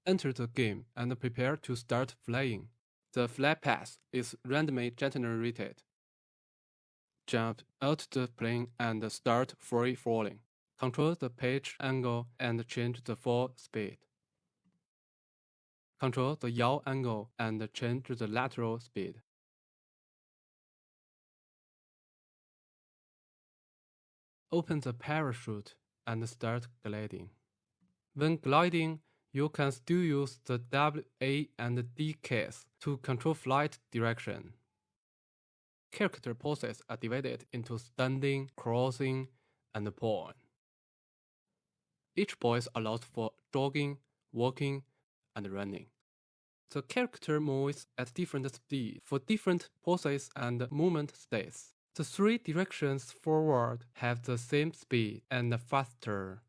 Enter the game and prepare to start flying. The flight path is randomly generated. Jump out the plane and start free falling. Control the pitch angle and change the fall speed. Control the yaw angle and change the lateral speed. Open the parachute and start gliding. When gliding, you can still use the W, A, and D keys to control flight direction. Character poses are divided into standing, crawling, and prone. Each pose allows for jogging, walking, and running. The character moves at different speeds for different poses and movement states. The three directions forward have the same speed and faster.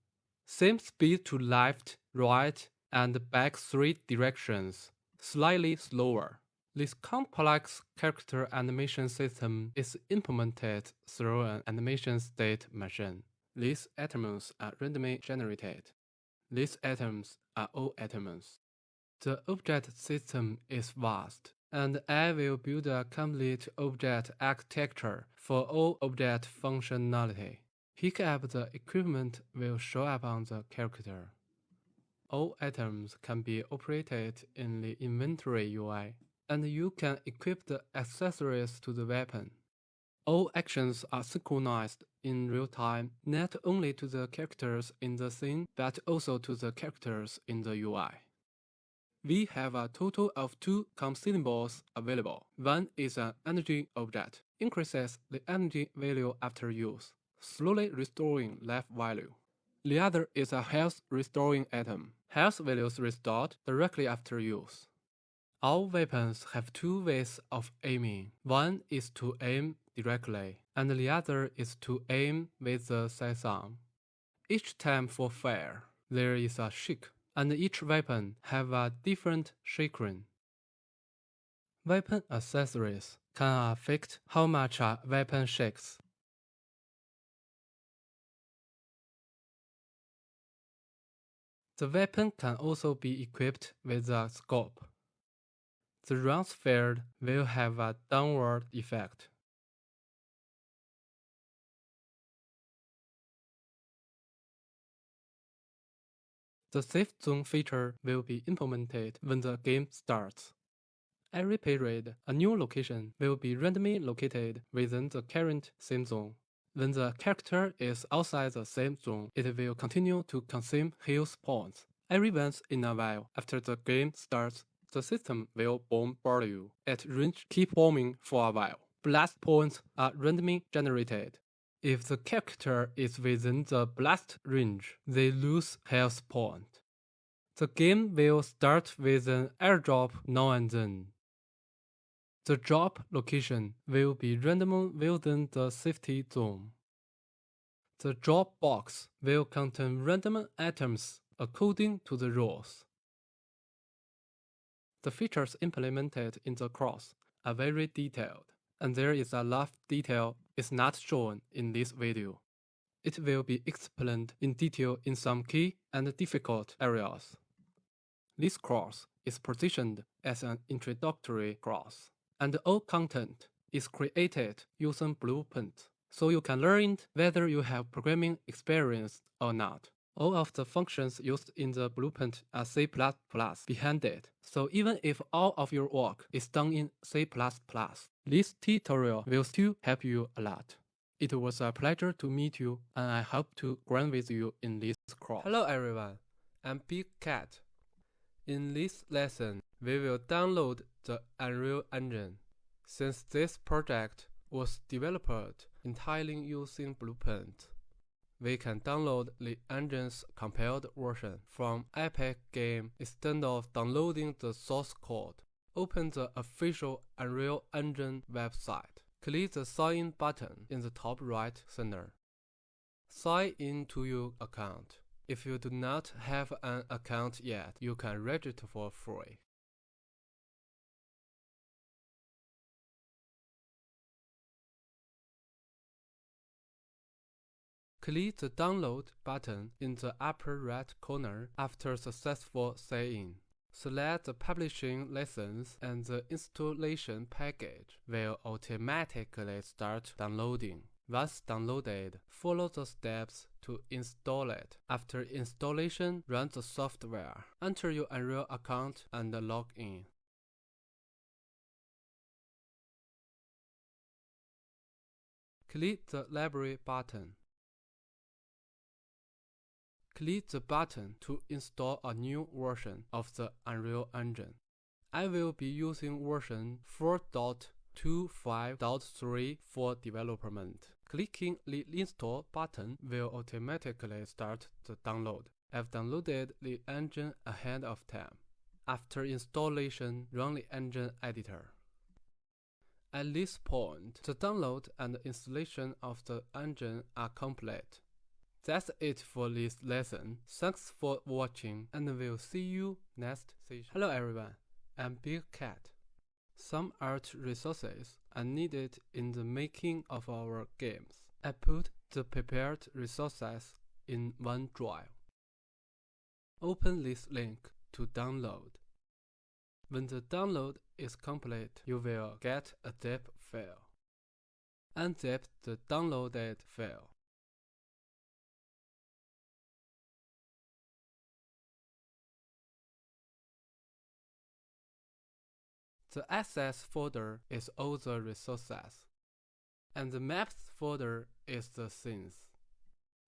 Same speed to left, right, and back three directions, slightly slower. This complex character animation system is implemented through an animation state machine. These atoms are randomly generated. These atoms are all atoms. The object system is vast, and I will build a complete object architecture for all object functionality. Pick up the equipment will show up on the character. All items can be operated in the inventory UI, and you can equip the accessories to the weapon. All actions are synchronized in real time, not only to the characters in the scene, but also to the characters in the UI. We have a total of 2 consumables available. One is an energy object, increases the energy value after use, slowly restoring life value. The other is a health restoring item. Health values restored directly after use. All weapons have 2 ways of aiming. One is to aim directly, and the other is to aim with the sights-on. Each time for fire, there is a shake, and each weapon have a different chakram. Weapon accessories can affect how much a weapon shakes. The weapon can also be equipped with a scope. The rounds fired will have a downward effect. The safe zone feature will be implemented when the game starts. Every period, a new location will be randomly located within the current same zone. When the character is outside the same zone, it will continue to consume health points. Every once in a while, after the game starts, the system will bombard you. At range, keep bombing for a while. Blast points are randomly generated. If the character is within the blast range, they lose health point. The game will start with an airdrop now and then. The drop location will be random within the safety zone. The drop box will contain random items according to the rules. The features implemented in the course are very detailed, and there is a lot of detail is not shown in this video. It will be explained in detail in some key and difficult areas. This course is positioned as an introductory course, and all content is created using Blueprint, so you can learn whether you have programming experience or not. All of the functions used in the Blueprint are C++ behind it, so even if all of your work is done in C++, this tutorial will still help you a lot. It was a pleasure to meet you, and I hope to grind with you in this course. Hello everyone, I'm Big Cat. In this lesson, we will download the Unreal Engine. Since this project was developed entirely using Blueprint, we can download the engine's compiled version from Epic Game instead of downloading the source code. Open the official Unreal Engine website. Click the Sign In button in the top right center. Sign in to your account. If you do not have an account yet, you can register for free. Click the Download button in the upper right corner after successful sign-in. Select the publishing license and the installation package will automatically start downloading. Once downloaded, follow the steps to install it. After installation, run the software. Enter your Unreal account and log in. Click the Library button. Click the button to install a new version of the Unreal Engine. I will be using version 4.25.3 for development. Clicking the Install button will automatically start the download. I've downloaded the engine ahead of time. After installation, run the engine editor. At this point, the download and installation of the engine are complete. That's it for this lesson. Thanks for watching and we'll see you next session. Hello everyone, I'm Big Cat. Some art resources are needed in the making of our games. I put the prepared resources in OneDrive. Open this link to download. When the download is complete, you will get a zip file. Unzip the downloaded file. The Access folder is all the resources, and the Maps folder is the scenes.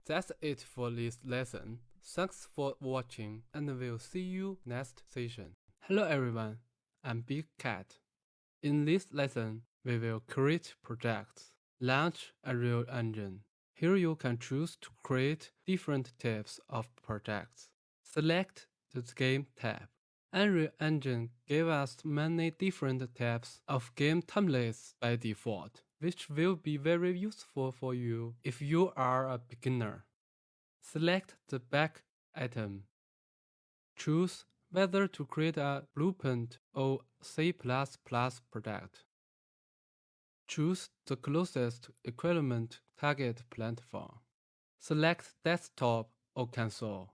That's it for this lesson. Thanks for watching, and we'll see you next session. Hello everyone, I'm Big Cat. In this lesson, we will create projects, launch Unreal Engine. Here you can choose to create different types of projects. Select the Game tab. Unreal Engine gave us many different types of game templates by default, which will be very useful for you if you are a beginner. Select the back item. Choose whether to create a blueprint or C++ project. Choose the closest equivalent target platform. Select desktop or console.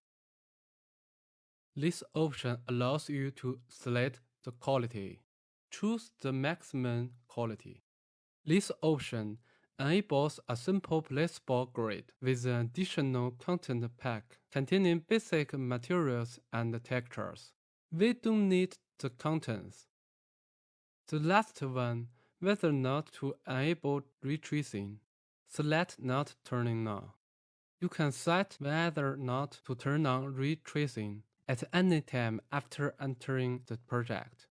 This option allows you to select the quality. Choose the maximum quality. This option enables a simple placeable grid with an additional content pack containing basic materials and textures. We don't need the contents. The last one, whether or not to enable ray tracing. Select Not Turning On. You can set whether or not to turn on ray tracing at any time after entering the project.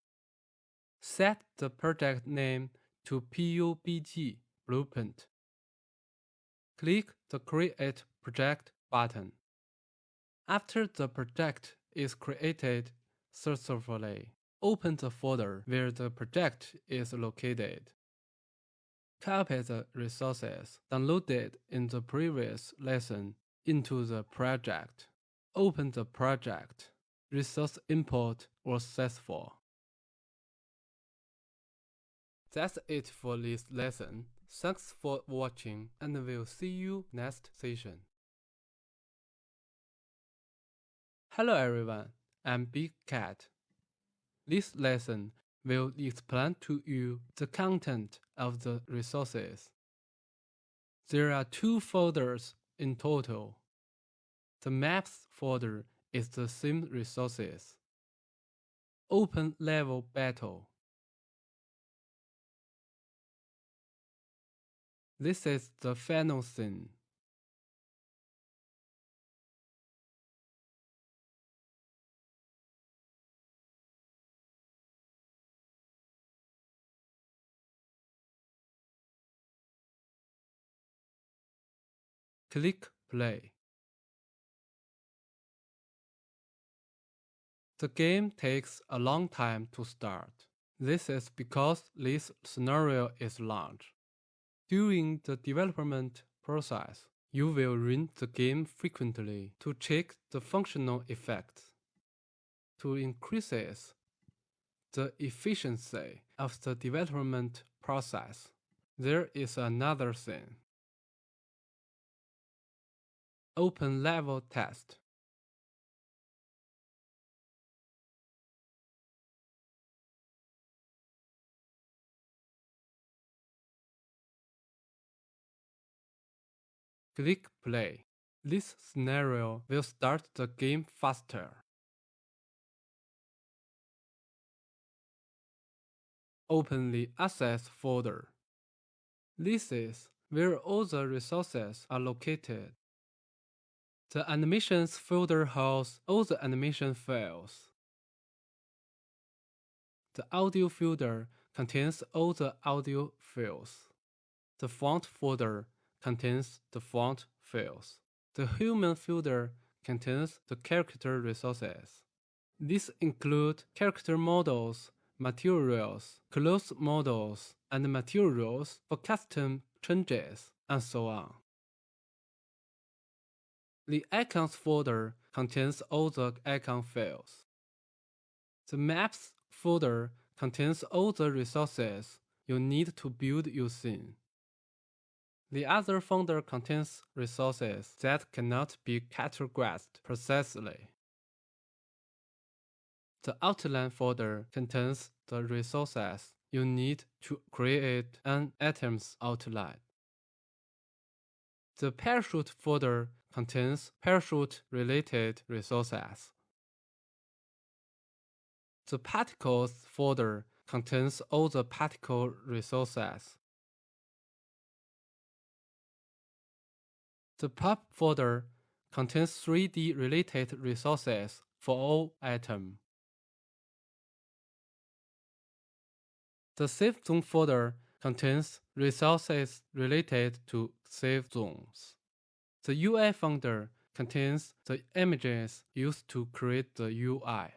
Set the project name to PUBG Blueprint. Click the Create Project button. After the project is created successfully, open the folder where the project is located. Copy the resources downloaded in the previous lesson into the project. Open the project. Resource import was successful. That's it for this lesson. Thanks for watching and we'll see you next session. Hello everyone, I'm Big Cat. This lesson will explain to you the content of the resources. There are 2 folders in total. The Maps folder is the same resources. Open Level Battle. This is the final scene. Click Play. The game takes a long time to start. This is because this scenario is large. During the development process, you will run the game frequently to check the functional effects. To increase the efficiency of the development process, there is another thing. Open level test. Click play. This scenario will start the game faster. Open the Assets folder. This is where all the resources are located. The Animations folder holds all the animation files. The Audio folder contains all the audio files. The Font folder contains the font files. The Human folder contains the character resources. These include character models, materials, clothes models, and materials for custom changes, and so on. The Icons folder contains all the icon files. The Maps folder contains all the resources you need to build your scene. The other folder contains resources that cannot be categorized precisely. The Outline folder contains the resources you need to create an item's outline. The Parachute folder contains parachute-related resources. The Particles folder contains all the particle resources. The Pop folder contains 3D-related resources for all items. The Save Zone folder contains resources related to save zones. The UI folder contains the images used to create the UI.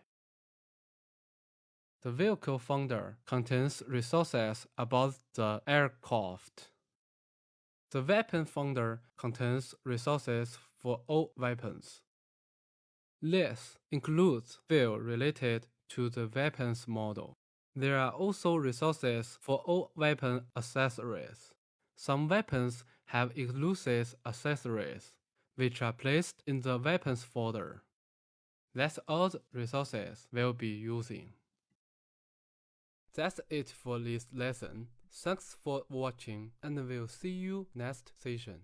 The Vehicle folder contains resources about the aircraft. The Weapon folder contains resources for all weapons. This includes files related to the weapon's model. There are also resources for all weapon accessories. Some weapons have exclusive accessories, which are placed in the Weapons folder. That's all the resources we'll be using. That's it for this lesson. Thanks for watching, and we'll see you next session.